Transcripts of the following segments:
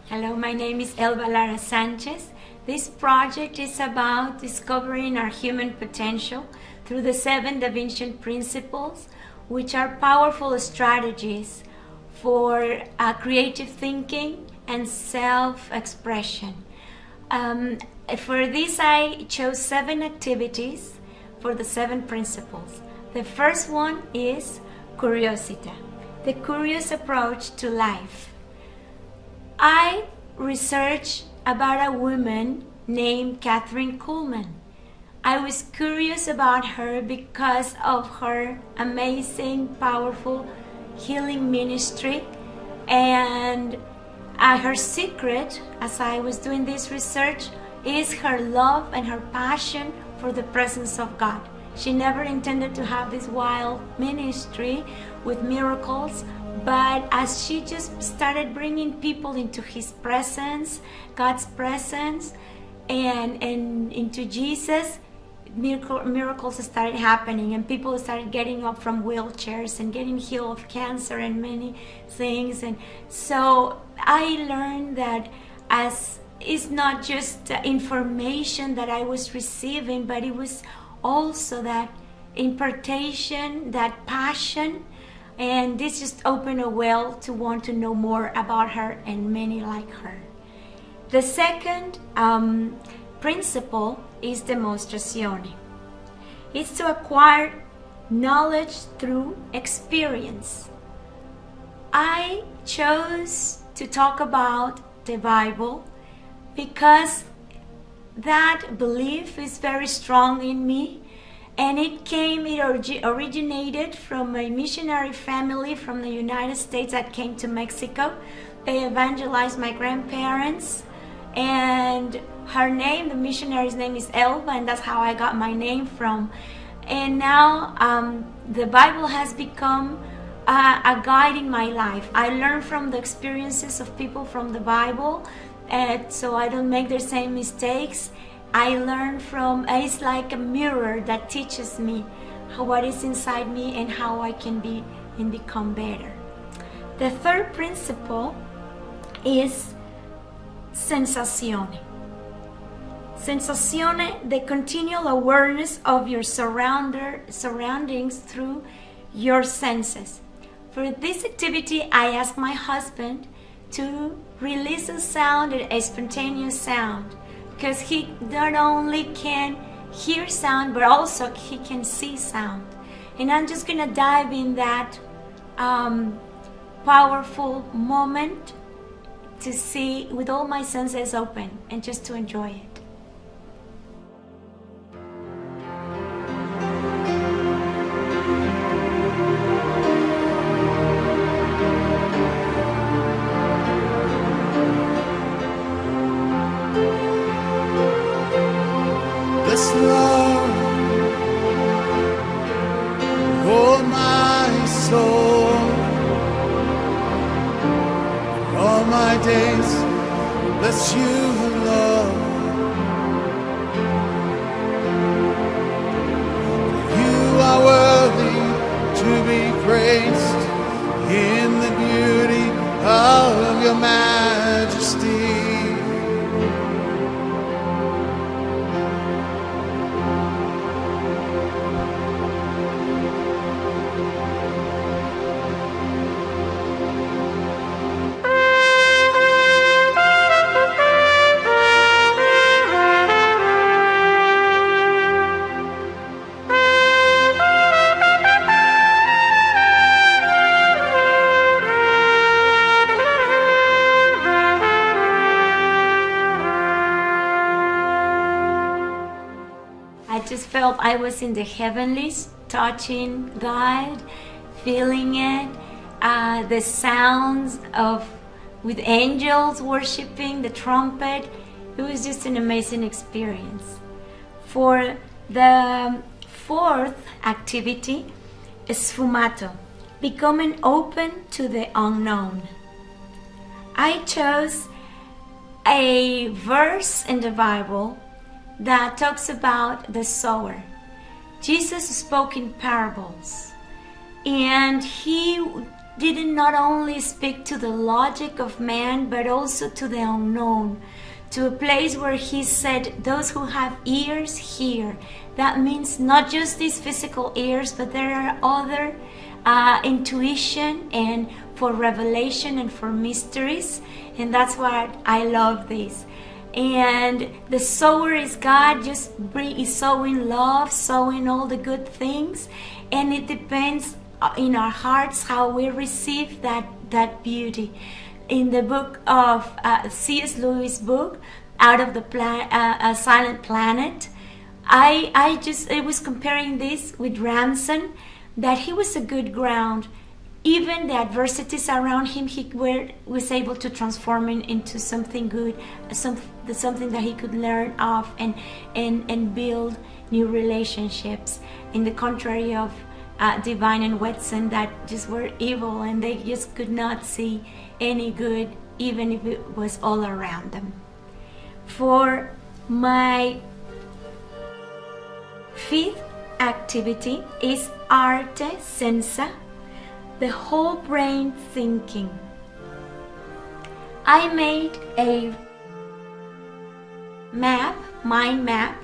Hello, my name is Elva Lara Sanchez. This project is about discovering our human potential through the 7 Da Vinci principles, which are powerful strategies for creative thinking and self-expression. For this, I chose 7 activities for the 7 principles. The first one is curiosity, the curious approach to life. I researched about a woman named Catherine Kuhlman. I was curious about her because of her amazing, powerful healing ministry, and her secret, as I was doing this research, is her love and her passion for the presence of God. She never intended to have this wild ministry with miracles, but as she just started bringing people into His presence, God's presence, and into Jesus, miracles started happening, and people started getting up from wheelchairs and getting healed of cancer and many things. And so I learned that as it's not just information that I was receiving, but it was also that impartation, that passion, and this just opened a well to want to know more about her and many like her. The second principle is demonstrazione. It's to acquire knowledge through experience. I chose to talk about the Bible because that belief is very strong in me, and it originated from a missionary family from the United States that came to Mexico. They evangelized my grandparents, and her name, the missionary's name, is Elva, and that's how I got my name from. And now the Bible has become a guide in my life. I learn from the experiences of people from the Bible, so I don't make the same mistakes. I learn from, it's like a mirror that teaches me what is inside me and how I can be and become better. The third principle is sensazione. Sensazione, the continual awareness of your surroundings through your senses. For this activity, I asked my husband to release a sound, a spontaneous sound, because he not only can hear sound, but also he can see sound. And I'm just gonna dive in that powerful moment to see with all my senses open and just to enjoy it. Bless the Lord, oh my soul, all my days, bless you, Lord. You are worthy to be praised in the beauty of your majesty. I just felt I was in the heavenlies, touching God, feeling it, the sounds with angels worshiping, the trumpet. It was just an amazing experience. For the fourth activity, sfumato, becoming open to the unknown. I chose a verse in the Bible that talks about the sower. Jesus spoke in parables, and he didn't not only speak to the logic of man, but also to the unknown, to a place where he said, those who have ears hear. That means not just these physical ears, but there are other intuition and for revelation and for mysteries. And that's why I love this. And the sower is God, just is sowing love, sowing all the good things. And it depends in our hearts how we receive that beauty. In the book of C.S. Lewis' book, Out of the Silent Planet, I was comparing this with Ramson, that he was a good ground. Even the adversities around him, he was able to transform it into something good, something that he could learn of and build new relationships. In the contrary of Divine and Wetson, that just were evil and they just could not see any good, even if it was all around them. For my fifth activity is arte senza, the whole brain thinking. I made a mind map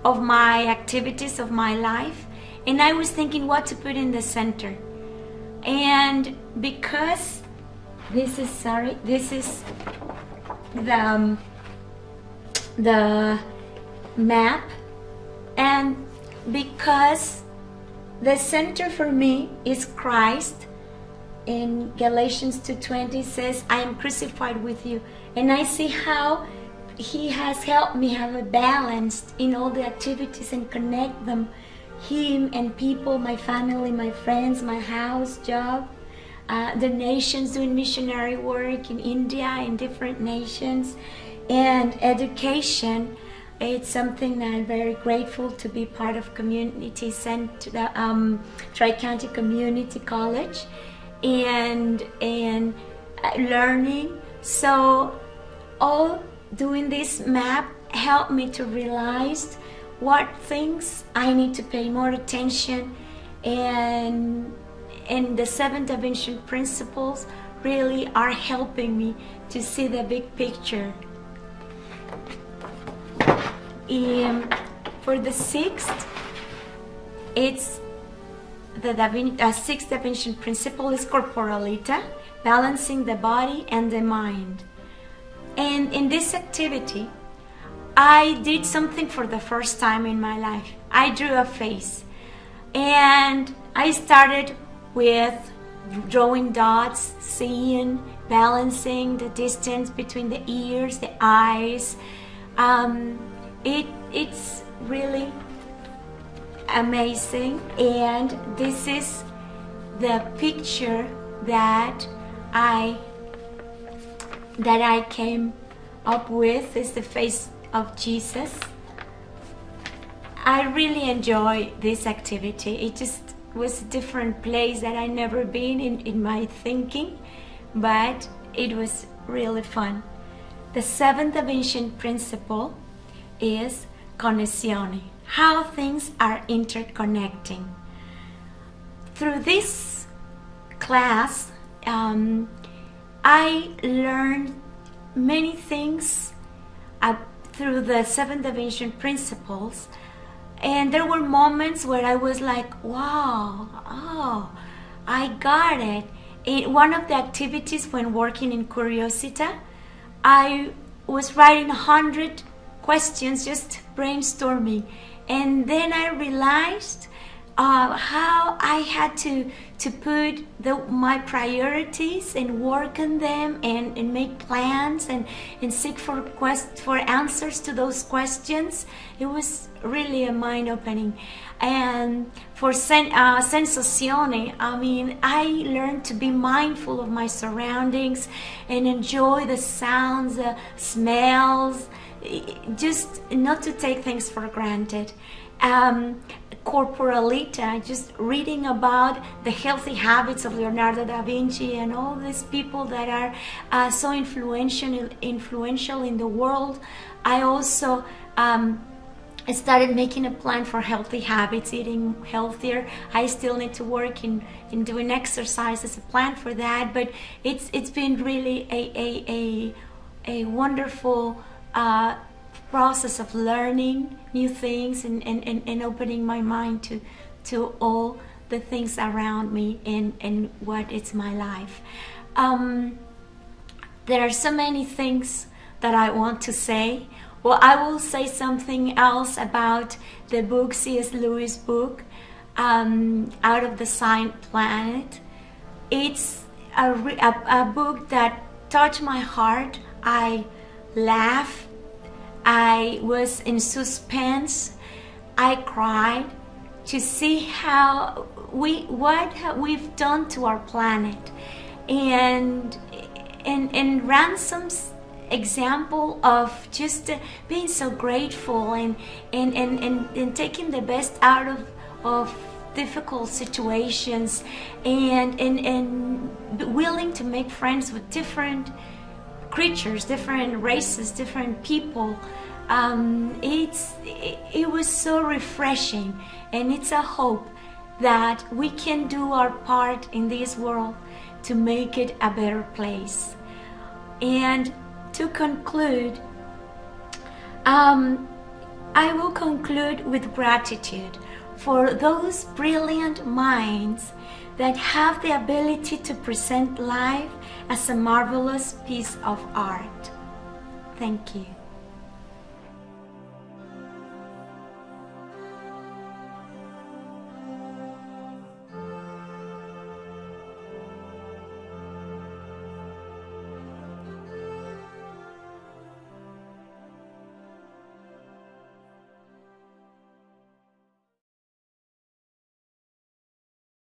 of my activities of my life, and I was thinking what to put in the center. And because this is the map, and because the center for me is Christ. In Galatians 2:20 says, I am crucified with you. And I see how he has helped me have a balance in all the activities and connect them. Him and people, my family, my friends, my house, job, the nations, doing missionary work in India, in different nations, and education. It's something that I'm very grateful to be part of community center, Tri-County Community College, and learning. So all doing this map helped me to realize what things I need to pay more attention, and the 7 Da Vinci principles really are helping me to see the big picture. For the sixth, it's the sixth Da Vinci principle is corporalita, balancing the body and the mind. And in this activity, I did something for the first time in my life. I drew a face, and I started with drawing dots, seeing, balancing the distance between the ears, the eyes. It's really amazing, and this is the picture that I came up with. Is the face of Jesus. I really enjoy this activity. It just was a different place that I never been in my thinking, but it was really fun. The 7th Da Vinci principle is connessione, how things are interconnecting. Through this class, I learned many things through the 7 Da Vinci principles, and there were moments where I was like, wow, oh, I got it. In one of the activities when working in Curiosita, I was writing 100 questions, just brainstorming, and then I realized how I had to put my priorities and work on them and make plans and seek for answers to those questions. It was really a mind-opening. And for sensazione, I mean, I learned to be mindful of my surroundings and enjoy the sounds, the smells, just not to take things for granted. Corporalita, just reading about the healthy habits of Leonardo da Vinci and all these people that are so influential in the world. I also I started making a plan for healthy habits, eating healthier. I still need to work in doing exercise as a plan for that, but it's been really a wonderful process of learning new things and opening my mind to all the things around me and what is my life. There are so many things that I want to say. Well, I will say something else about the book, C.S. Lewis' book, Out of the Silent Planet. It's a book that touched my heart. I laughed. I was in suspense. I cried to see how what we've done to our planet, and Ransom's example of just being so grateful and taking the best out of difficult situations and willing to make friends with different creatures, different races, different people. It was so refreshing, and it's a hope that we can do our part in this world to make it a better place. And to conclude, I will conclude with gratitude for those brilliant minds that have the ability to present life as a marvelous piece of art. Thank you.